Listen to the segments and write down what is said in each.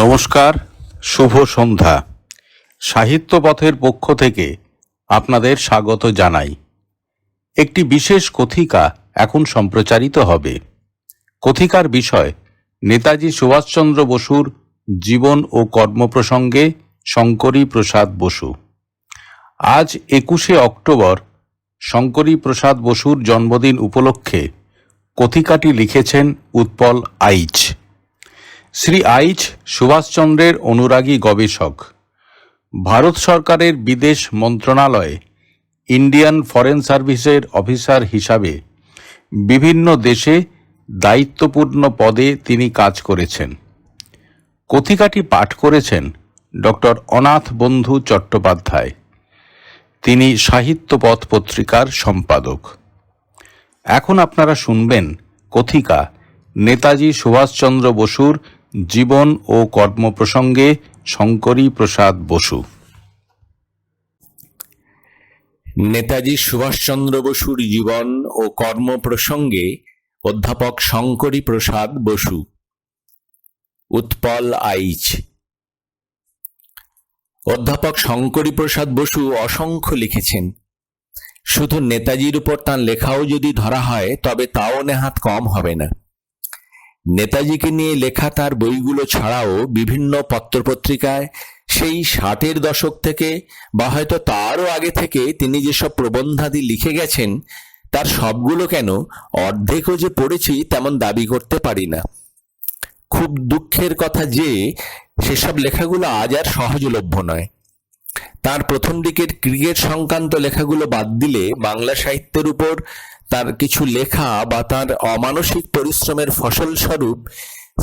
নমস্কার, শুভ সন্ধ্যা। সাহিত্য পথের পক্ষ থেকে আপনাদের স্বাগত জানাই। একটি বিশেষ কথিকা এখন সম্প্রচারিত হবে। কথিকার বিষয় নেতাজি সুভাষচন্দ্র বসুর জীবন ও কর্ম প্রসঙ্গে শঙ্করী প্রসাদ বসু। আজ 21শে অক্টোবর শঙ্করী প্রসাদ বসুর জন্মদিন উপলক্ষে কথিকাটি লিখেছেন উৎপল আইচ। শ্রী আইচ সুভাষচন্দ্রের অনুরাগী গবেষক। ভারত সরকারের বিদেশ মন্ত্রণালয়ে ইন্ডিয়ান ফরেন সার্ভিসের অফিসার হিসাবে বিভিন্ন দেশে দায়িত্বপূর্ণ পদে তিনি কাজ করেছেন। কথিকাটি পাঠ করেছেন ডক্টর অনাথ বন্ধু চট্টোপাধ্যায়। তিনি সাহিত্যপথ পত্রিকার সম্পাদক। এখন আপনারা শুনবেন কথিকা নেতাজি সুভাষচন্দ্র বসুর জীবন ও কর্ম প্রসঙ্গে শঙ্করী প্রসাদ বসু। নেতাজি সুভাষচন্দ্র বসুর জীবন ও কর্ম প্রসঙ্গে অধ্যাপক শঙ্করী প্রসাদ বসু। উৎপল আইচ। অধ্যাপক শঙ্করী প্রসাদ বসু অসংখ্য লিখেছেন। শুধু নেতাজির উপর তাঁর লেখাও যদি ধরা হয় তবে তাও নেহাত কম হবে না। নেতাজিকে নিয়ে লেখা তার বইগুলো ছাড়াও বিভিন্ন পত্রপত্রিকায় সেই 60-এর দশক থেকে বা হয়তো তারও আগে থেকে তিনি যেসব প্রবন্ধাদি লিখে গেছেন তার সবগুলো কেন অর্ধেকও যে পড়েছি তেমন দাবি করতে পারি না। খুব দুঃখের কথা যে সেসব লেখাগুলো আজ আর সহজলভ্য নয়। তার প্রথম দিকের ক্রিকেট সংক্রান্ত লেখাগুলো বাদ দিলে বাংলা সাহিত্যের উপর তার কিছু লেখা বা তার অমানসিক পরিশ্রমের ফসল স্বরূপ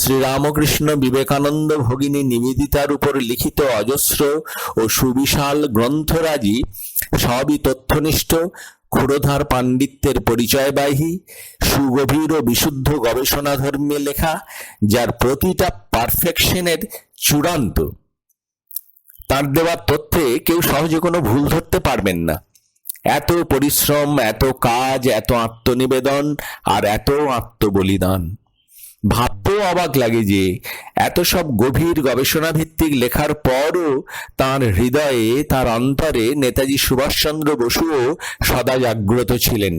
শ্রীরামকৃষ্ণ বিবেকানন্দ ভগিনী নিবেদিতার উপর লিখিত অজস্র ও সুবিশাল গ্রন্থরাজি সবই তথ্যনিষ্ঠ, ক্ষুরধার পাণ্ডিত্যের পরিচয়বাহী, সুগভীর ও বিশুদ্ধ গবেষণাধর্মী লেখা, যার প্রতিটা পারফেকশনের চূড়ান্ত। তার দেওয়া তথ্যে কেউ সহজে কোনো ভুল ধরতে পারবেন না। এত পরিশ্রম, এত কাজ, এত আত্মনিবেদন আর এত আত্মবলিদান। ভাবতেও অবাক লাগে যে এত সব গভীর গবেষণা ভিত্তিক লেখার পরও তার হৃদয়ে, তার অন্তরে নেতাজি সুভাষচন্দ্র বসুও সদা জাগ্রত ছিলেন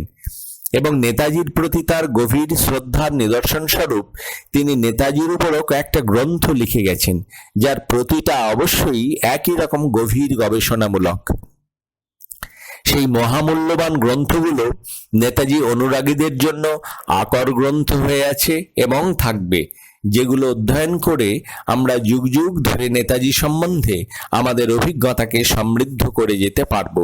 এবং নেতাজির প্রতি তার গভীর শ্রদ্ধার নিদর্শন স্বরূপ তিনি নেতাজির উপরও কয়েকটা গ্রন্থ লিখে গেছেন, যার প্রতিটা অবশ্যই একই রকম গভীর গবেষণামূলক। সেই মহামূল্যবান গ্রন্থগুলো নেতাজি অনুরাগীদের জন্য আকর গ্রন্থ হয়ে আছে এবং থাকবে, যেগুলো অধ্যয়ন করে আমরা যুগ যুগ ধরে নেতাজি সম্বন্ধে আমাদের অভিজ্ঞতাকে সমৃদ্ধ করে যেতে পারব।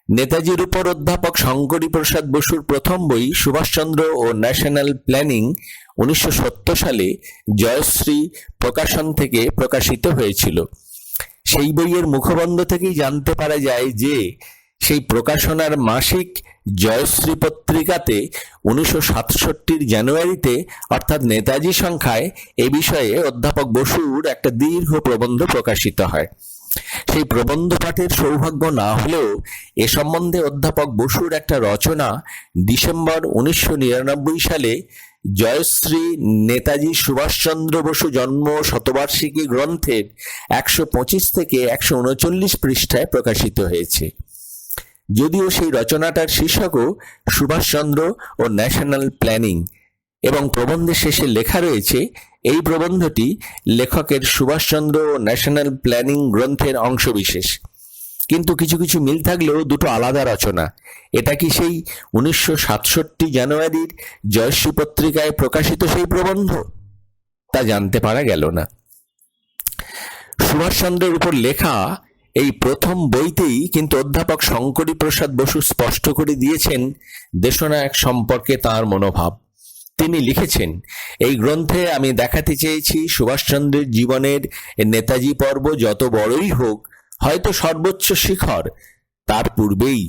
নেতাজির উপর অধ্যাপক শঙ্করী প্রসাদ বসুর প্রথম বই সুভাষচন্দ্র ও ন্যাশনাল প্ল্যানিং 1970 সালে জয়শ্রী প্রকাশন থেকে প্রকাশিত হয়েছিল। সেই বইয়ের মুখবন্ধ থেকেই জানতে পারা যায় যে সেই প্রকাশনার মাসিক জয়শ্রী পত্রিকাতে 1967 জানুয়ারিতে অর্থাৎ নেতাজি সংখ্যায় এ বিষয়ে অধ্যাপক বসুর একটা দীর্ঘ প্রবন্ধ প্রকাশিত হয়। সেই প্রবন্ধ পাঠের সৌভাগ্য না হলেও এ সম্বন্ধে অধ্যাপক বসুর একটা রচনা ডিসেম্বর 1999 সালে জয়শ্রী নেতাজি সুভাষচন্দ্র বসু জন্ম শতবার্ষিকী গ্রন্থের 125 থেকে 139 পৃষ্ঠায় প্রকাশিত হয়েছে। যদিও সেই রচনাটার শীর্ষকও সুভাষচন্দ্র ও ন্যাশনাল প্ল্যানিং এবং প্রবন্ধের শেষে লেখা রয়েছে এই প্রবন্ধটি লেখকের সুভাষচন্দ্র ও ন্যাশনাল প্ল্যানিং গ্রন্থের অংশবিশেষ, কিন্তু কিছু কিছু মিল থাকলেও দুটো আলাদা রচনা। এটা কি সেই 1967 জানুয়ারির জয়শ্রী পত্রিকায় প্রকাশিত সেই প্রবন্ধ? তা জানতে পারা গেল না। সুভাষচন্দ্রের উপর লেখা এই প্রথম বইতেই কিন্তু অধ্যাপক শঙ্করী প্রসাদ বসু স্পষ্ট করে দিয়েছেন দেশনায়ক সম্পর্কে তার মনোভাব। তিনি লিখেছেন, এই গ্রন্থে আমি দেখাতে চেয়েছি সুভাষচন্দ্রের জীবনের নেতাজি পর্ব যত বড়ই হোক, হয়তো সর্বোচ্চ শিখর, তার পূর্বেই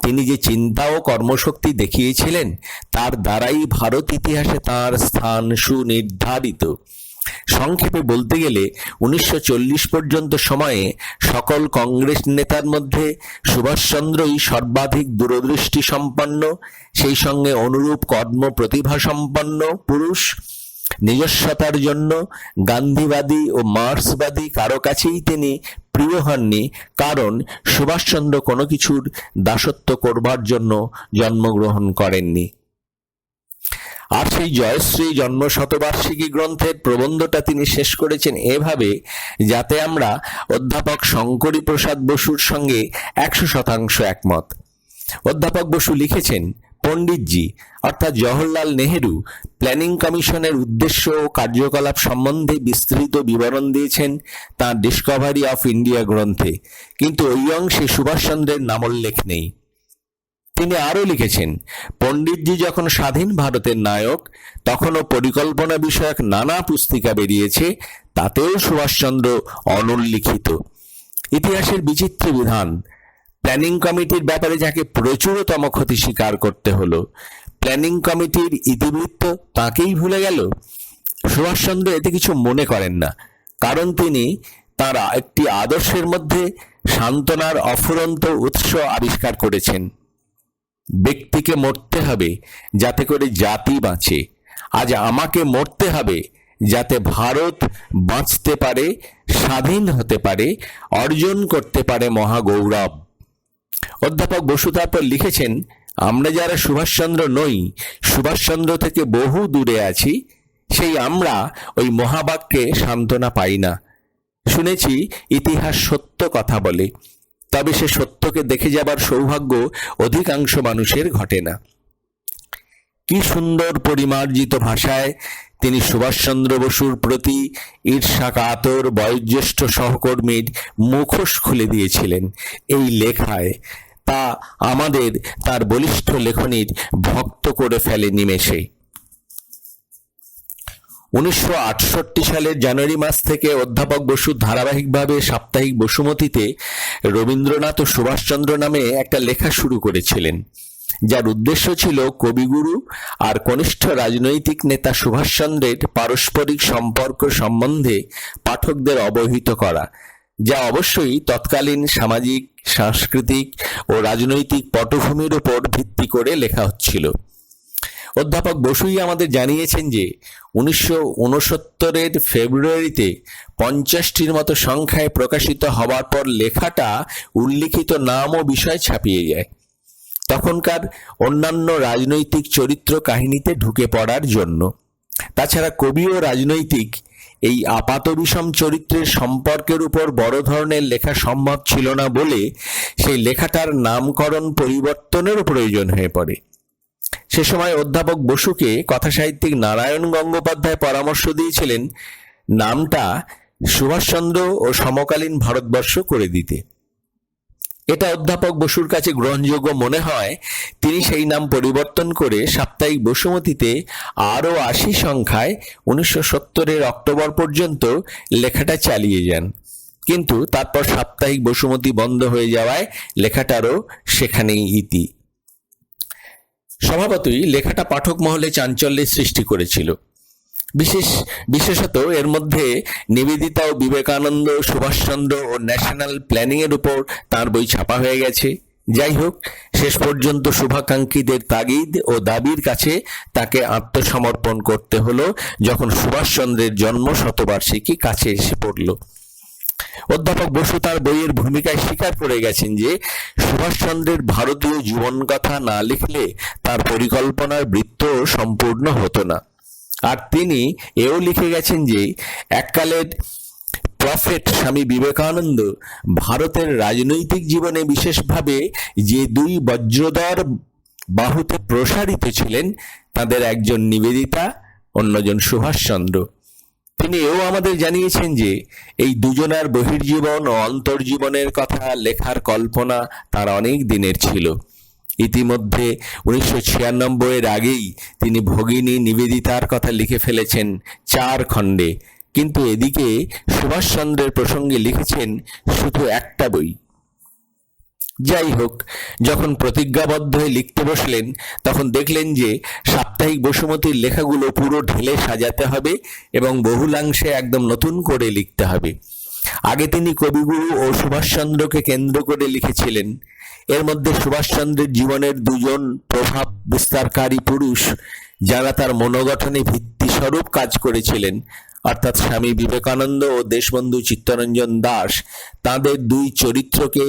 তিনি যে চিন্তা ও কর্মশক্তি দেখিয়েছিলেন তার দ্বারাই ভারত ইতিহাসে তার স্থান সুনির্ধারিত। সংক্ষেপে বলতে গেলে 1940 পর্যন্ত সময়ে সকল কংগ্রেস নেতার মধ্যে সুভাষচন্দ্রই সর্বাধিক দূরদৃষ্টি সম্পন্ন, সেই সঙ্গে অনুরূপ কর্ম প্রতিভা সম্পন্ন পুরুষ। নিজস্বতার জন্য গান্ধীবাদী ও মার্ক্সবাদী কারো কাছেই তিনি প্রিয় হননি, কারণ সুভাষচন্দ্র কোনো কিছুর দাসত্ব করবার জন্য জন্মগ্রহণ করেননি। আর সেই জয়শ্রী জন্ম শতবার্ষিকী গ্রন্থের প্রবন্ধটা তিনি শেষ করেছেন এভাবে, যাতে আমরা অধ্যাপক শঙ্করী প্রসাদ বসুর সঙ্গে 100% একমত। অধ্যাপক বসু লিখেছেন, পণ্ডিতজি অর্থাৎ জওহরলাল নেহেরু প্ল্যানিং কমিশনের উদ্দেশ্য ও কার্যকলাপ সম্বন্ধে বিস্তৃত বিবরণ দিয়েছেন তাঁর ডিসকভারি অফ ইন্ডিয়া গ্রন্থে, কিন্তু ওই অংশে সুভাষচন্দ্রের নামোল্লেখ নেই। তিনি আরও লিখেছেন, পণ্ডিতজি যখন স্বাধীন ভারতের নায়ক, তখনও পরিকল্পনা বিষয়ক নানা পুস্তিকা বেরিয়েছে, তাতেও সুভাষচন্দ্র অনুল্লিখিত। ইতিহাসের বিচিত্র বিধান, প্ল্যানিং কমিটির ব্যাপারে যাকে প্রচুরতম ক্ষতি স্বীকার করতে হলো, প্ল্যানিং কমিটির ইতিবৃত্ত তাকেই ভুলে গেল। সুভাষচন্দ্র এতে কিছু মনে করেন না, কারণ তিনি তাঁর একটি আদর্শের মধ্যে সান্ত্বনার অফুরন্ত উৎস আবিষ্কার করেছেন। ব্যক্তিকে মরতে হবে যাতে করে জাতি বাঁচে। আজ আমাকে মরতে হবে যাতে ভারত বাঁচতে পারে, স্বাধীন হতে পারে, অর্জন করতে পারে মহাগৌরব। অধ্যাপক বসু তারপর লিখেছেন, আমরা যারা সুভাষচন্দ্র নই, সুভাষচন্দ্র থেকে বহু দূরে আছি, সেই আমরা ওই মহাবাক্যে সান্ত্বনা পাই না। শুনেছি ইতিহাস সত্য কথা বলে, তবে সে সত্যকে দেখে যাবার সৌভাগ্য অধিকাংশ মানুষের ঘটে না। কি সুন্দর পরিমার্জিত ভাষায় তিনি সুভাষচন্দ্র বসুর প্রতি ঈর্ষা কাতর বয়োজ্যেষ্ঠ সহকর্মীর মুখোশ খুলে দিয়েছিলেন এই লেখায়, তা আমাদের তার বলিষ্ঠ লেখনীর ভক্ত করে ফেলে নিমেষে। 1968 সালের জানুয়ারি মাস থেকে অধ্যাপক বসু ধারাবাহিকভাবে সাপ্তাহিক বসুমতীতে রবীন্দ্রনাথ ও সুভাষচন্দ্র নামে একটা লেখা শুরু করেছিলেন, যার উদ্দেশ্য ছিল কবিগুরু আর কনিষ্ঠ রাজনৈতিক নেতা সুভাষচন্দ্রের পারস্পরিক সম্পর্ক সম্বন্ধে পাঠকদের অবহিত করা, যা অবশ্যই তৎকালীন সামাজিক, সাংস্কৃতিক ও রাজনৈতিক পটভূমির উপর ভিত্তি করে লেখা হচ্ছিল। অধ্যাপক বসুই আমাদের জানিয়েছেন যে 1969 ফেব্রুয়ারিতে 50টির মতো সংখ্যায় প্রকাশিত হওয়ার পর লেখাটা উল্লিখিত নাম ও বিষয় ছাপিয়ে যায়, তখনকার অন্যান্য রাজনৈতিক চরিত্র কাহিনীতে ঢুকে পড়ার জন্য। তাছাড়া কবি ও রাজনৈতিক এই আপাত বিষম চরিত্রের সম্পর্কের উপর বড় ধরনের লেখা সম্ভব ছিল না বলে সেই লেখাটার নামকরণ পরিবর্তনেরও প্রয়োজন হয়ে পড়ে। সে সময় অধ্যাপক বসুকে কথাসাহিত্যিক নারায়ণ গঙ্গোপাধ্যায় পরামর্শ দিয়েছিলেন নামটা সুভাষচন্দ্র ও সমকালীন ভারতবর্ষ করে দিতে। এটা অধ্যাপক বসুর কাছে গ্রহণযোগ্য মনে হয় তিনি সেই নাম পরিবর্তন করে সাপ্তাহিক বসুমতীতে আরও 80 সংখ্যায় 1970 অক্টোবর পর্যন্ত লেখাটা চালিয়ে যান, কিন্তু তারপর সাপ্তাহিক বসুমতী বন্ধ হয়ে যাওয়ায় লেখাটারও সেখানেই ইতি। স্বভাবতই লেখাটা পাঠক মহলে চাঞ্চল্যের সৃষ্টি করেছিল। বিশেষত এর মধ্যে নিবেদিতা ও বিবেকানন্দ, সুভাষচন্দ্র ও ন্যাশনাল প্ল্যানিং এর উপর তার বই ছাপা হয়ে গেছে। যাই হোক, শেষ পর্যন্ত শুভাকাঙ্ক্ষীদের তাগিদ ও দাবির কাছে তাকে আত্মসমর্পণ করতে হলো যখন সুভাষচন্দ্রের জন্ম শতবার্ষিকী কাছে এসে পড়ল। অধ্যাপক বসু তার বইয়ের ভূমিকায় স্বীকার করে গেছেন যে সুভাষচন্দ্রের ভারতীয় জীবন কথা না লিখলে তার পরিকল্পনার বৃত্ত সম্পূর্ণ হতো না। আর তিনি এও লিখে গেছেন যে এককালের প্রফেট স্বামী বিবেকানন্দ ভারতের রাজনৈতিক জীবনে বিশেষভাবে যে দুই বজ্রধর বাহুতে প্রসারিত ছিলেন, তাদের একজন নিবেদিতা, অন্যজন সুভাষচন্দ্র। তিনি এও আমাদের জানিয়েছেন যে এই দুজনার বহির্জীবন ও অন্তর্জীবনের কথা লেখার কল্পনা তার অনেক দিনের ছিল। ইতিমধ্যে 1996 আগেই তিনি ভগিনী নিবেদিতার কথা লিখে ফেলেছেন 4 খণ্ডে, কিন্তু এদিকে সুভাষচন্দ্রের প্রসঙ্গে লিখেছেন শুধু একটা বই। যাই হোক, যখন প্রতিজ্ঞাবদ্ধ হয়ে লিখতে বসলেন তখন দেখলেন যে সাপ্তাহিক বসুমতীর লেখাগুলো পুরো ঢেলে সাজাতে হবে এবং বহুলাংশে একদম নতুন করে লিখতে হবে। আগে তিনি কবিগুরু ও সুভাষচন্দ্রকে কেন্দ্র করে লিখেছিলেন। এর মধ্যে সুভাষচন্দ্রের জীবনের দুজন প্রভাব বিস্তারকারী পুরুষ যারা তার মনোগঠনে ভিত্তিস্বরূপ কাজ করেছিলেন, অর্থাৎ স্বামী বিবেকানন্দ ও দেশবন্ধু চিত্তরঞ্জন দাস, তাদের দুই চরিত্রকে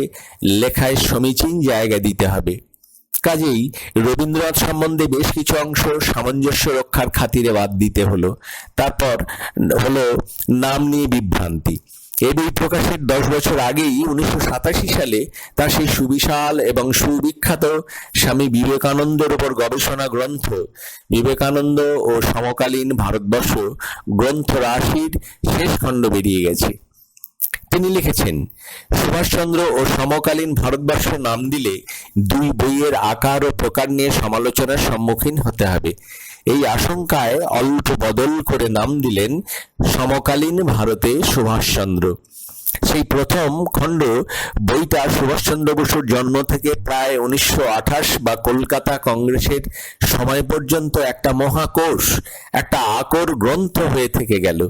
লেখায় সমীচীন জায়গা দিতে হবে। কাজেই রবীন্দ্রনাথ সম্বন্ধে বেশ কিছু অংশ সামঞ্জস্য রক্ষার খাতিরে বাদ দিতে হলো। তারপর হলো নাম নিয়ে বিভ্রান্তি। এই বই প্রকাশের 10 বছর আগেই 1987 সালে তার সেই সুবিশাল এবং সুবিখ্যাত স্বামী বিবেকানন্দের উপর গবেষণা গ্রন্থ বিবেকানন্দ ও সমকালীন ভারতবর্ষ গ্রন্থ রাশির শেষ খণ্ড বেরিয়ে গেছে। তিনি লিখেছেন, সুভাষচন্দ্র ও সমকালীন ভারতবর্ষ নাম দিলে দুই বইয়ের আকার ও প্রকার নিয়ে সমালোচনার সম্মুখীন হতে হবে। এই আশঙ্কায় অল্প বদল করে নাম দিলেন সমকালীন ভারতে সুভাষচন্দ্র। সেই প্রথম খণ্ড বইটা সুভাষচন্দ্র বসুর জন্ম থেকে প্রায় 1928 বা কলকাতা কংগ্রেসের সময় পর্যন্ত একটা মহাকোষ, একটা আকর গ্রন্থ হয়ে থেকে গেল।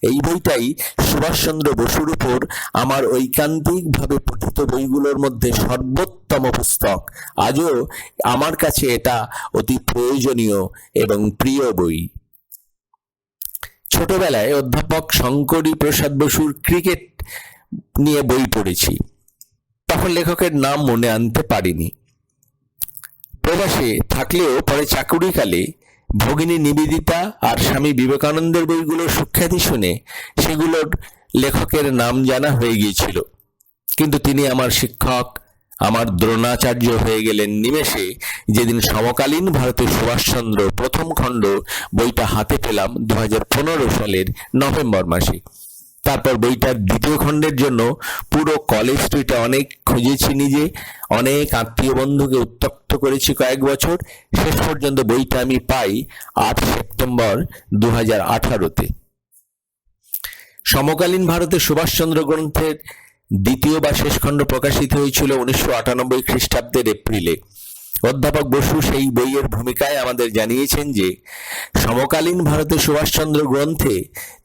এই বইটাই সুভাষচন্দ্র বসুর উপর আমার ঐকান্তিকভাবে পঠিত বইগুলোর মধ্যে সর্বোত্তম পুস্তক। আজও আমার কাছে এটা অতি প্রয়োজনীয় এবং প্রিয় বই। ছোটবেলায় অধ্যাপক শঙ্করী প্রসাদ বসুর ক্রিকেট নিয়ে বই পড়েছি, তখন লেখকের নাম মনে আনতে পারিনি। প্রবাসে থাকলেও পরে চাকুরিকালে ভগিনী নিবেদিতা আর স্বামী বিবেকানন্দের বইগুলোর সুখ্যাতি শুনে সেগুলোর লেখকের নাম জানা হয়ে গিয়েছিল। কিন্তু তিনি আমার শিক্ষক, আমার দ্রোণাচার্য হয়ে গেলেন নিমেষে যেদিন সমকালীন ভারতের সুভাষচন্দ্র প্রথম খণ্ড বইটা হাতে পেলাম 2015 সালের নভেম্বর মাসে। তারপর বইটার দ্বিতীয় খণ্ডের জন্য পুরো কলেজ স্ট্রিটে অনেক খুঁজেছি, নিজে অনেক আত্মীয় বন্ধুকে উত্ত্যক্ত করেছি কয়েক বছর। শেষ পর্যন্ত বইটা আমি পাই 8 সেপ্টেম্বর 2018-তে। সমকালীন ভারতে সুভাষচন্দ্র গ্রন্থের দ্বিতীয় বা শেষ খণ্ড প্রকাশিত হয়েছিল 1998 খ্রিস্টাব্দের এপ্রিলে। অধ্যাপক বসু সেই বইয়ের ভূমিকায় আমাদের জানিয়েছেন যে সমকালীন ভারতে সুভাষচন্দ্র গ্রন্থে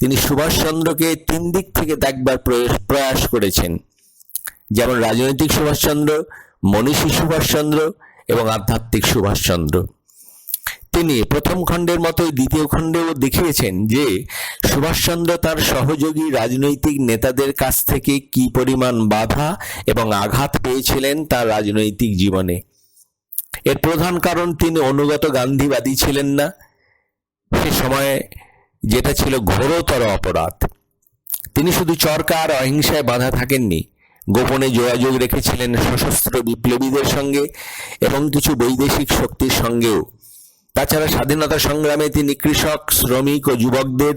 তিনি সুভাষচন্দ্রকে 3 দিক থেকে দেখবার প্রয়াস করেছেন, যেমন রাজনৈতিক সুভাষচন্দ্র, মনীষী সুভাষচন্দ্র এবং আধ্যাত্মিক সুভাষচন্দ্র। তিনি প্রথম খণ্ডের মতোই দ্বিতীয় খণ্ডেও দেখিয়েছেন যে সুভাষচন্দ্র তার সহযোগী রাজনৈতিক নেতাদের কাছ থেকে কি পরিমাণ বাধা এবং আঘাত পেয়েছিলেন তার রাজনৈতিক জীবনে। এর প্রধান কারণ তিনি অনুগত গান্ধীবাদী ছিলেন না, সে সময়ে যেটা ছিল ঘোরতর অপরাধ। তিনি শুধু চরকা আর অহিংসায় বাধা থাকেননি, গোপনে যোগাযোগ রেখেছিলেন সশস্ত্র বিপ্লবীদের সঙ্গে এবং কিছু বৈদেশিক শক্তির সঙ্গেও। তাছাড়া স্বাধীনতা সংগ্রামে তিনি কৃষক, শ্রমিক ও যুবকদের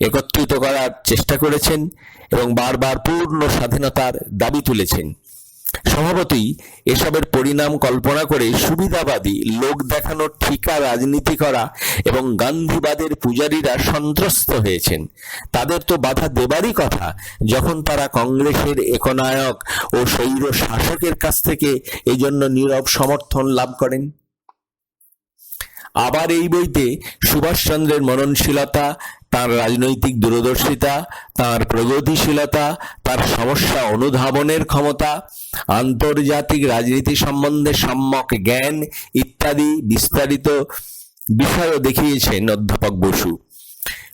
একত্রিত করার চেষ্টা করেছেন এবং বারবার পূর্ণ স্বাধীনতার দাবি তুলেছেন। স্বভাবতই এসবের পরিণাম কল্পনা করে সুবিধাবাদী, লোক দেখানোর ঠিকা রাজনীতি করা এবং গান্ধীবাদের পূজারীরা সন্ত্রস্ত হয়েছেন। তাদের তো বাধা দেবারই কথা যখন তারা কংগ্রেসের একনায়ক ও স্বৈর শাসকের কাছ থেকে এজন্য নীরব সমর্থন লাভ করেন। আবার এই বইতে সুভাষচন্দ্রের মননশীলতা, তার রাজনৈতিক দূরদর্শিতা, তার প্রগতিশীলতা, তার সমস্যা অনুধাবনের ক্ষমতা, আন্তর্জাতিক রাজনীতি সম্বন্ধে সম্যক জ্ঞান ইত্যাদি বিস্তারিত বিষয়ও দেখিয়েছেন অধ্যাপক বসু।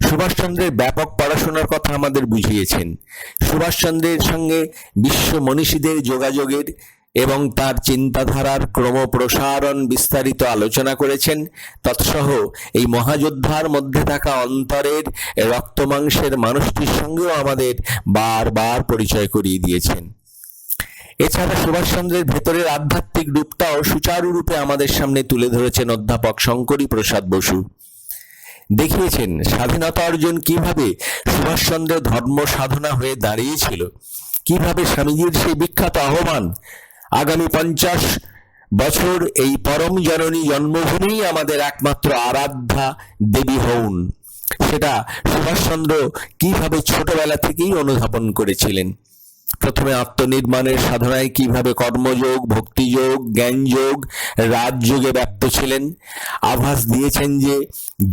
সুভাষচন্দ্রের ব্যাপক পড়াশোনার কথা আমাদের বুঝিয়েছেন। সুভাষচন্দ্রের সঙ্গে বিশ্ব মনীষীদের যোগাযোগের এবং তার চিন্তাধারার ক্রমপ্রসারণ বিস্তারিত আলোচনা করেছেন। তৎসহ এই মহাযোদ্ধার মধ্যে থাকা অন্তরের রক্তমাংসের মানুষটির সঙ্গেও আমাদের বারবার পরিচয় করিয়ে দিয়েছেন। এছাড়া সুভাষচন্দ্রের ভেতরের আধ্যাত্মিক রূপটাও সুচারুরূপে আমাদের সামনে তুলে ধরেছেন অধ্যাপক শঙ্করী প্রসাদ বসু। দেখিয়েছেন স্বাধীনতা অর্জন কিভাবে সুভাষচন্দ্রের ধর্ম সাধনা হয়ে দাঁড়িয়েছিল, কিভাবে স্বামীজির সেই বিখ্যাত আহ্বান আগামী 50 বছর এই পরম জননী জন্মভূমি আমাদের একমাত্র আরাধ্যা দেবী হউন, সেটা সুভাষচন্দ্র কিভাবে ছোটবেলা থেকেই অনুধাবন করেছিলেন। প্রথমে আত্মনির্মাণের সাধনায় কিভাবে কর্মযোগ, ভক্তিযোগ, জ্ঞানযোগ, রাজযোগে ব্যপ্ত ছিলেন। আভাস দিয়েছেন যে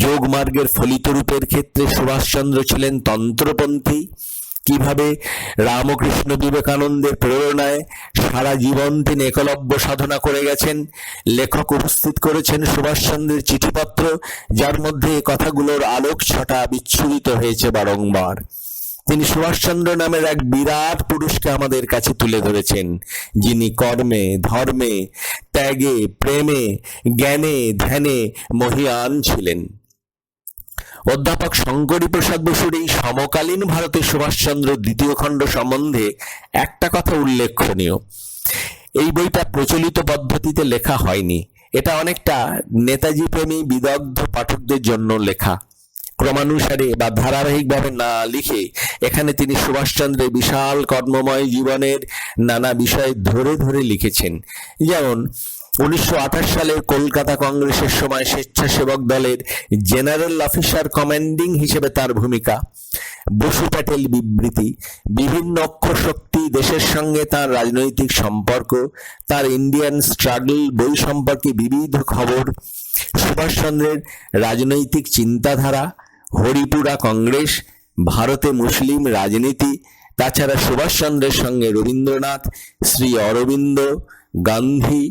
যোগ মার্গের ফলিত রূপের ক্ষেত্রে সুভাষচন্দ্র ছিলেন তন্ত্রপন্থী। কিভাবে রামকৃষ্ণ বিবেকানন্দের প্রেরণায় সারা জীবন তিনি একলব্য সাধনা করে গেছেন। লেখক উপস্থিত করেছেন সুভাষচন্দ্রের চিঠিপত্র, যার মধ্যে এই কথাগুলোর আলোক ছটা বিচ্ছুরিত হয়েছে বারংবার। তিনি সুভাষচন্দ্র নামের এক বিরাট পুরুষকে আমাদের কাছে তুলে ধরেছেন, যিনি কর্মে, ধর্মে, ত্যাগে, প্রেমে, জ্ঞানে, ধ্যানে মহীয়ান ছিলেন। অধ্যাপক শঙ্করী প্রসাদ বসুর এই সমকালীন ভারতের সুভাষচন্দ্র দ্বিতীয় খণ্ড সম্বন্ধে একটা কথা উল্লেখনীয়। এই বইটা প্রচলিত পদ্ধতিতে লেখা হয়নি। এটা অনেকটা নেতাজি প্রেমী বিদগ্ধ পাঠকদের জন্য লেখা। ক্রমানুসারে বা ধারাবাহিকভাবে না লিখে এখানে তিনি সুভাষচন্দ্রের বিশাল কর্মময় জীবনের নানা বিষয় ধরে ধরে লিখেছেন। যেমন 1928 সালের কলকাতা কংগ্রেসের সময় স্বেচ্ছাসেবক দলের জেনারেল অফিসার কমান্ডিং হিসেবে তার ভূমিকা, বসু প্যাটেল বিবৃতি, বিভিন্ন অক্ষর শক্তি দেশের সঙ্গে তার রাজনৈতিক সম্পর্ক, তার ইন্ডিয়ান স্ট্রাগল বই সম্পর্কে বিবিধ খবর, সুভাষচন্দ্রের রাজনৈতিক চিন্তাধারা, হরিপুরা কংগ্রেস, ভারতে মুসলিম রাজনীতি, তাছাড়া সুভাষচন্দ্রের সঙ্গে রবীন্দ্রনাথ, শ্রী অরবিন্দ, গান্ধী,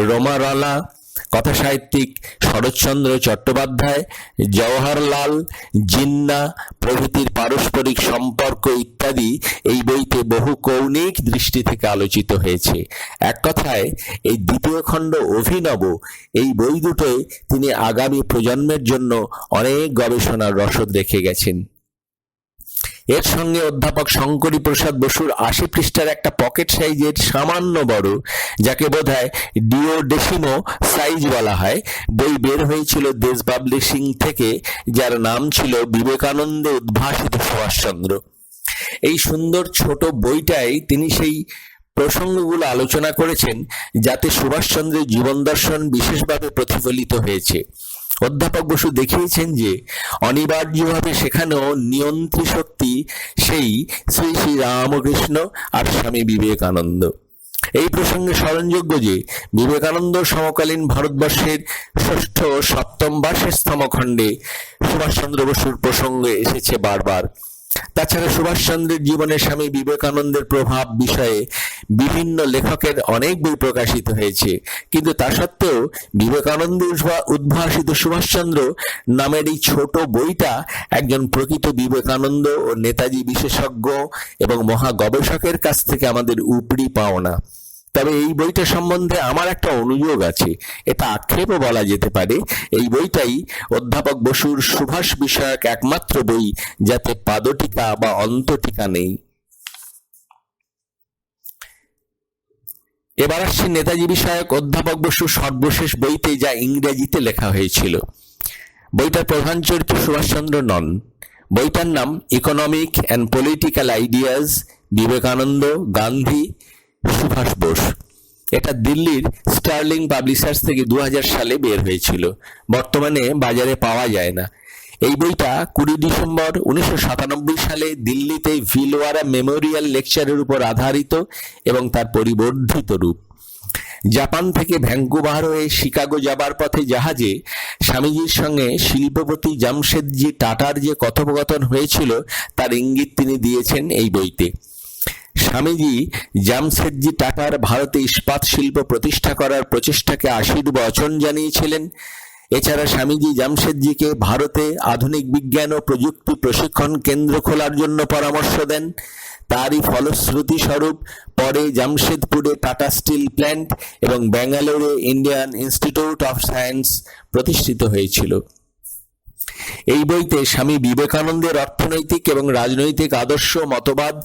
রমারালা, কথাসাহিত্যিক শরৎচন্দ্র চট্টোপাধ্যায়, জওহরলাল, জিন্না প্রভৃতির পারস্পরিক সম্পর্ক ইত্যাদি এই বইতে বহু কৌণিক দৃষ্টি থেকে আলোচিত হয়েছে। এক কথায় এই দ্বিতীয় খণ্ড অভিনব। এই বই দুটোয় তিনি আগামী প্রজন্মের জন্য অনেক গবেষণার রসদ রেখে গেছেন। এর সঙ্গে অধ্যাপক শঙ্করী প্রসাদ বসুর 80 পৃষ্ঠার একটা পকেট সাইজের সামান্য বড়, যাকে বোধহয় ডিওডেসিমো সাইজ বলা হয়, বই বের হয়েছিল দেশ পাবলিশিং থেকে, যার নাম ছিল বিবেকানন্দে উদ্ভাসিত সুভাষচন্দ্র। এই সুন্দর ছোট বইটাই তিনি সেই প্রসঙ্গগুলো আলোচনা করেছেন যাতে সুভাষচন্দ্রের জীবন দর্শন বিশেষভাবে প্রতিফলিত হয়েছে। অধ্যাপক বসু দেখিয়েছেন যে অনিবার্যভাবে সেখানেও নিয়ন্ত্রী শক্তি সেই শ্রী শ্রী রামকৃষ্ণ আর স্বামী বিবেকানন্দ। এই প্রসঙ্গে স্মরণযোগ্য যে বিবেকানন্দ সমকালীন ভারতবর্ষের ষষ্ঠ ও সপ্তম বা শেষতম খণ্ডে সুভাষচন্দ্র বসুর প্রসঙ্গে এসেছে বারবার। তাছাড়া সুভাষচন্দ্রের জীবনে স্বামী বিবেকানন্দের প্রভাব বিষয়ে বিভিন্ন লেখকের অনেক বই প্রকাশিত হয়েছে, কিন্তু তা সত্ত্বেও বিবেকানন্দের উদ্ভাসিত সুভাষচন্দ্র নামের এই ছোট বইটা একজন প্রকৃত বিবেকানন্দ ও নেতাজি বিশেষজ্ঞ এবং মহা গবেষকের কাছ থেকে আমাদের উপরি পাওনা। তবে এই বইটা সম্বন্ধে আমার একটা অনুযোগ আছে, এটা আক্ষেপও বলা যেতে পারে। এই বইটাই অধ্যাপক বসুর সুভাষ বিষয়ক একমাত্র বই যাতে পাদটিকা বা অন্তটিকা নেই। এবার আসছে নেতাজি বিষয়ক অধ্যাপক বসুর সর্বশেষ বইতে, যা ইংরেজিতে লেখা হয়েছিল। বইটার প্রধান চরিত্র সুভাষচন্দ্র নন। বইটার নাম economic and political ideas, Vivekananda, Gandhi, Subhash Bose. এটা দিল্লির স্টার্লিং পাবলিশার্স থেকে 2000 সালে বের হয়েছিল। বর্তমানে বাজারে পাওয়া যায় না। এই বইটা 20 ডিসেম্বর 1997 সালে দিল্লিতে ভিলওয়ারা মেমোরিয়াল লেকচারের উপর আধারিত এবং তার পরিবর্ধিত রূপ। জাপান থেকে ভ্যাঙ্কুভার হয়ে শিকাগো যাবার পথে জাহাজে স্বামীজির সঙ্গে শিল্পপতি জামশেদজি টাটার যে কথোপকথন হয়েছিল তার ইঙ্গিত তিনি দিয়েছেন এই বইতে। স্বামীজি জামশেদজি টাটার ভারতে ইস্পাত শিল্প প্রতিষ্ঠা করার প্রচেষ্টাকে আশীর্বচন জানিয়েছিলেন। এছাড়া স্বামীজি জামশেদজিকে ভারতে আধুনিক বিজ্ঞান ও প্রযুক্তি প্রশিক্ষণ কেন্দ্র খোলার জন্য পরামর্শ দেন। তারই ফলশ্রুতি স্বরূপ পরে জামশেদপুরে টাটা স্টিল প্ল্যান্ট এবং ব্যাঙ্গালোরে ইন্ডিয়ান ইনস্টিটিউট অফ সায়েন্স প্রতিষ্ঠিত হয়েছিল। এই বইতে স্বামী বিবেকানন্দের অর্থনৈতিক এবং রাজনৈতিক আদর্শ মতবাদ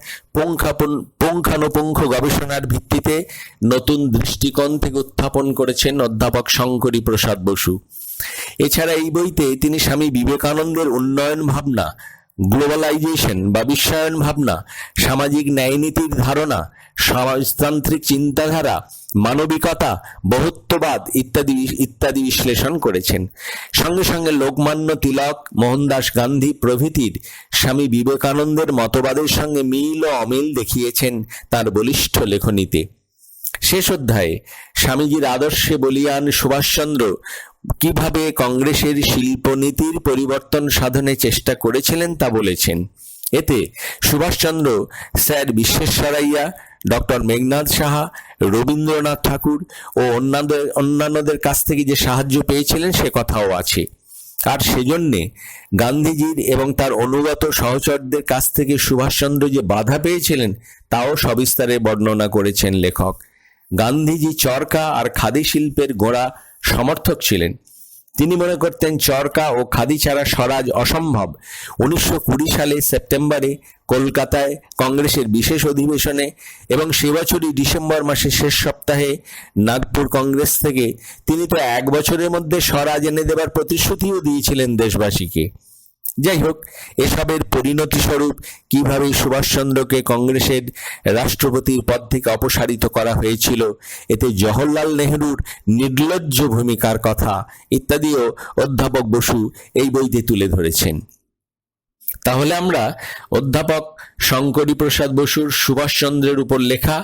পুঙ্খানুপুঙ্খ গবেষণার ভিত্তিতে নতুন দৃষ্টিকোণ থেকে উত্থাপন করেছেন অধ্যাপক শঙ্করী প্রসাদ বসু। এছাড়া এই বইতে তিনি স্বামী বিবেকানন্দের উন্নয়ন ভাবনা, গ্লোবালাইজেশন বা বিশ্বায়ন ভাবনা, সামাজিক ন্যায়নীতির ধারণা, সমাজতান্ত্রিক চিন্তাধারা, মানবিকতা, বহুত্ববাদ ইত্যাদি ইত্যাদি বিশ্লেষণ করেছেন। সঙ্গে সঙ্গে লোকমান্য তিলক, মোহনদাস গান্ধী প্রভৃতির স্বামী বিবেকানন্দের মতবাদের সঙ্গে মিল ও অমিল দেখিয়েছেন তার বলিষ্ঠ লেখনীতে। শেষ অধ্যায়ে স্বামীজির আদর্শে বলীয়ান সুভাষচন্দ্র কিভাবে কংগ্রেসের শিল্পনীতির পরিবর্তন সাধনে চেষ্টা করেছিলেন তা বলেছেন। এতে সুভাষচন্দ্র, স্যার বিশ্বেশ্বরাইয়া, ডক্টর মেঘনাদ সাহা, রবীন্দ্রনাথ ঠাকুর ও অন্যান্যদের কাছ থেকে যে সাহায্য পেয়েছিলেন সে কথাও আছে। আর সেজন্যে গান্ধীজির এবং তার অনুগত সহচরদের কাছ থেকে সুভাষচন্দ্র যে বাধা পেয়েছিলেন তাও সবিস্তারে বর্ণনা করেছেন লেখক। গান্ধীজি চরকা আর খাদি শিল্পের গোড়া সমর্থক ছিলেন। তিনি মনে করতেন চরকা ও খাদি ছাড়া স্বরাজ অসম্ভব। 1920 সালে সেপ্টেম্বরে কলকাতায় কংগ্রেসের বিশেষ অধিবেশনে এবং সে বছরই ডিসেম্বর মাসের শেষ সপ্তাহে নাগপুর কংগ্রেস থেকে তিনি তো 1 বছরের মধ্যে স্বরাজ এনে দেবার প্রতিশ্রুতিও দিয়েছিলেন দেশবাসীকে। যাই হোক, এসবের পরিণতি স্বরূপ কিভাবে সুভাষচন্দ্রকে কংগ্রেসের রাষ্ট্রপতির পদ থেকে অপসারিত করা হয়েছিল, এতে জওহরলাল নেহরুর নির্লজ্জ ভূমিকার কথা ইত্যাদিও অধ্যাপক বসু এই বইতে তুলে ধরেছেন। তাহলে আমরা অধ্যাপক শঙ্করী প্রসাদ বসুর সুভাষচন্দ্রের উপর লেখা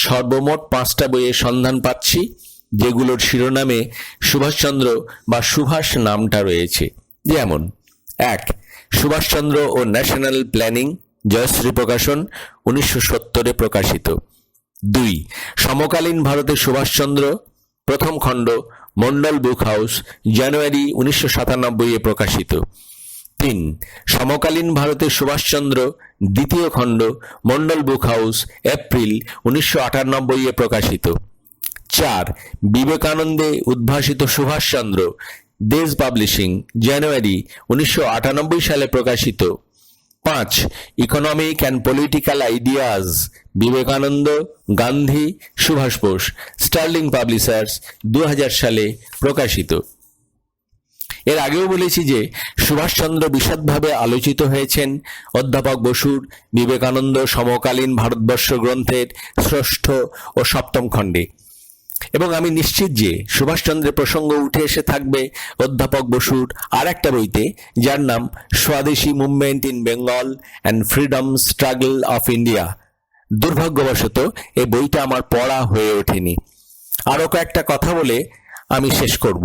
সর্বমোট 5টা বইয়ের সন্ধান পাচ্ছি, যেগুলোর শিরোনামে সুভাষচন্দ্র বা সুভাষ নামটা রয়েছে। যেমন 1. সুভাষচন্দ্র ও ন্যাশনাল প্ল্যানিং, জয়শ্রী প্রকাশন, 1970-এ প্রকাশিত। 2. সমকালীন ভারতে সুভাষচন্দ্র, প্রথম খণ্ড, মন্ডল বুক হাউস, জানুয়ারি 1997-এ প্রকাশিত। 3. সমকালীন ভারতে সুভাষচন্দ্র, দ্বিতীয় খণ্ড, মন্ডল বুক হাউস, এপ্রিল 1998-এ প্রকাশিত। 4. বিবেকানন্দে উদ্ভাসিত সুভাষচন্দ্র, দেশ পাবলিশিং, জানুয়ারি 1998 সালে প্রকাশিত। 5. Economic and political ideas, Vivekananda, Gandhi, Subhash Bose, Sterling publishers, 2000 সালে প্রকাশিত। এর আগেও বলেছি যে সুভাষচন্দ্র বিশদভাবে আলোচিত হয়েছেন অধ্যাপক বসুর বিবেকানন্দ সমকালীন ভারতবর্ষ গ্রন্থের 6ষ্ঠ ও 7ম খণ্ডে, এবং আমি নিশ্চিত যে সুভাষচন্দ্রের প্রসঙ্গ উঠে এসে থাকবে অধ্যাপক বসুর আর একটা বইতে, যার নাম Swadeshi movement in Bengal and freedom struggle of India. দুর্ভাগ্যবশত এই বইটা আমার পড়া হয়ে ওঠেনি। আরও কয়েকটা কথা বলে আমি শেষ করব।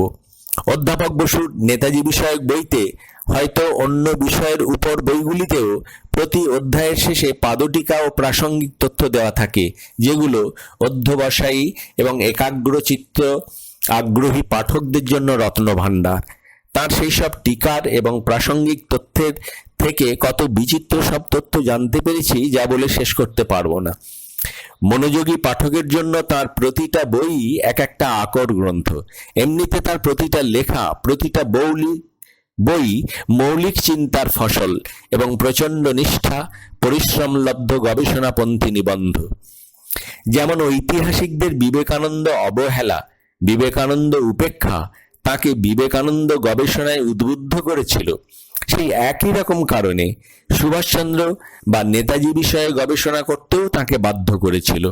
অধ্যাপক বসুর নেতাজি বিষয়ক বইতে, হয়তো অন্য বিষয়ের উপর বইগুলিতেও, প্রতি অধ্যায়ের শেষে পাদটিকা ও প্রাসঙ্গিক তথ্য দেওয়া থাকে, যেগুলো অধ্যবসায়ী এবং একাগ্রচিত্ত আগ্রহী পাঠকদের জন্য রত্নভাণ্ডার। তার সেই সব টিকার এবং প্রাসঙ্গিক তথ্যের থেকে কত বিচিত্র সব তথ্য জানতে পেরেছি যা বলে শেষ করতে পারবো না। মনোযোগী পাঠকের জন্য তার প্রতিটা বই এক একটা আকর গ্রন্থ। এমনিতে তার প্রতিটা লেখা, প্রতিটা বই মৌলিক চিন্তার ফসল এবং প্রচণ্ড নিষ্ঠা, পরিশ্রমলব্ধ গবেষণাপন্থী নিবন্ধ। যেমন ঐতিহাসিকদের বিবেকানন্দ অবহেলা, বিবেকানন্দ উপেক্ষা তাকে বিবেকানন্দ গবেষণায় উদ্বুদ্ধ করেছিল, সেই একই রকম কারণে সুভাষচন্দ্র বা নেতাজি বিষয়ে গবেষণা করতেও তাকে বাধ্য করেছিল।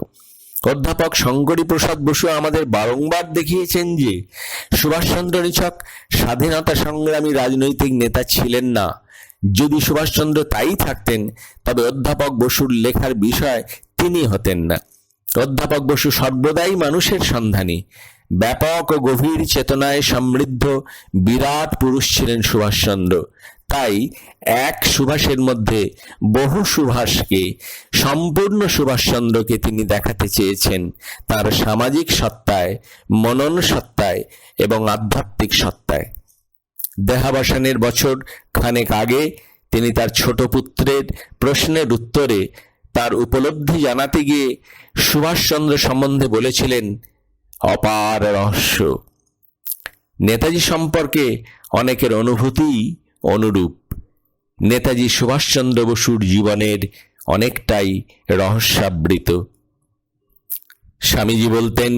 অধ্যাপক শঙ্করী প্রসাদ বসু আমাদের বারংবার দেখিয়েছেন যে সুভাষচন্দ্র নিছক স্বাধীনতা সংগ্রামী রাজনৈতিক নেতা ছিলেন না। যদি সুভাষচন্দ্র তাই থাকতেন তবে অধ্যাপক বসুর লেখার বিষয় তিনি হতেন না। অধ্যাপক বসু সর্বদাই মানুষের সন্ধানী, ব্যাপক ও গভীর চেতনায় সমৃদ্ধ বিরাট পুরুষ ছিলেন সুভাষচন্দ্র। তাই এক সুভাষের মধ্যে বহু সুভাষকে, সম্পূর্ণ সুভাষচন্দ্রকে তিনি দেখাতে চেয়েছেন তার সামাজিক সত্তায়, মনন সত্তায় এবং আধ্যাত্মিক সত্তায়। দেহাবসানের বছর খানেক আগে তিনি তার ছোট পুত্রের প্রশ্নের উত্তরে তার উপলব্ধি জানাতে গিয়ে সুভাষচন্দ্র সম্বন্ধে বলেছিলেন অপার রহস্য। নেতাজি সম্পর্কে অনেকের অনুভূতি অনুরূপ। নেতাজি সুভাষচন্দ্র বসুর জীবনের অনেকটাই রহস্যাবৃত। স্বামীজি বলতেন,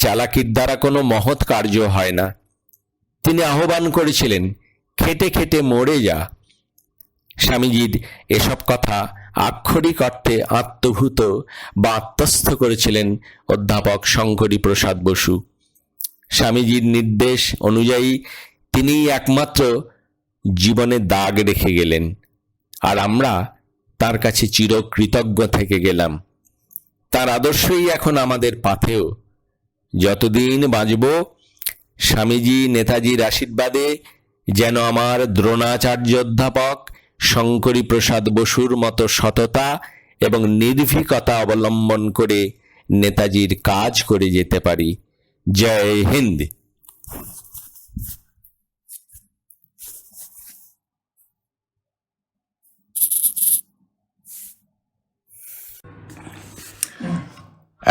চালাকির দ্বারা কোনো মহৎ কার্য হয় না। তিনি আহ্বান করেছিলেন, খেটে খেটে মরে যা। স্বামীজির এসব কথা আক্ষরিক অর্থে আত্মভূত বা আত্মস্থ করেছিলেন অধ্যাপক শঙ্করী প্রসাদ বসু। স্বামীজির নির্দেশ অনুযায়ী তিনিই একমাত্র জীবনে দাগ রেখে গেলেন, আর আমরা তার কাছে চিরকৃতজ্ঞ থেকে গেলাম। তার আদর্শই এখন আমাদের পাথেয়। যতদিন বাঁচব, স্বামীজি নেতাজির আশীর্বাদে যেন আমার দ্রোণাচার্য অধ্যাপক শঙ্করী প্রসাদ বসুর মতো সততা এবং নির্ভীকতা অবলম্বন করে নেতাজির কাজ করে যেতে পারি। জয় হিন্দ।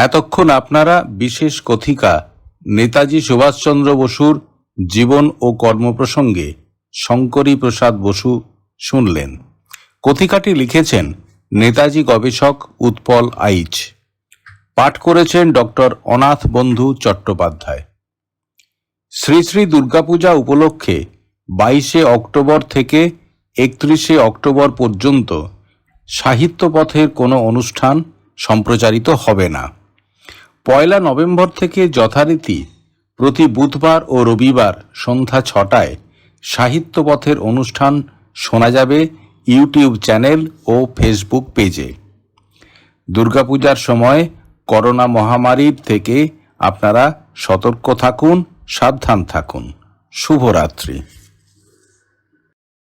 এতক্ষণ আপনারা বিশেষ কথিকা নেতাজি সুভাষচন্দ্র বসুর জীবন ও কর্ম প্রসঙ্গে শঙ্করী প্রসাদ বসু শুনলেন। কথিকাটি লিখেছেন নেতাজি গবেষক উৎপল আইচ। পাঠ করেছেন ডক্টর অনাথ বন্ধু চট্টোপাধ্যায়। শ্রী শ্রী দুর্গাপূজা উপলক্ষে 22শে অক্টোবর থেকে 31শে অক্টোবর পর্যন্ত সাহিত্য পথের কোনো অনুষ্ঠান সম্প্রচারিত হবে না। 1 নভেম্বর থেকে যথারীতি প্রতি বুধবার ও রবিবার সন্ধ্যা 6টায় সাহিত্য পথের অনুষ্ঠান শোনা যাবে ইউটিউব চ্যানেল ও ফেসবুক পেজে। দুর্গাপূজার সময় করোনা মহামারীর থেকে আপনারা সতর্ক থাকুন, সাবধান থাকুন। শুভরাত্রি।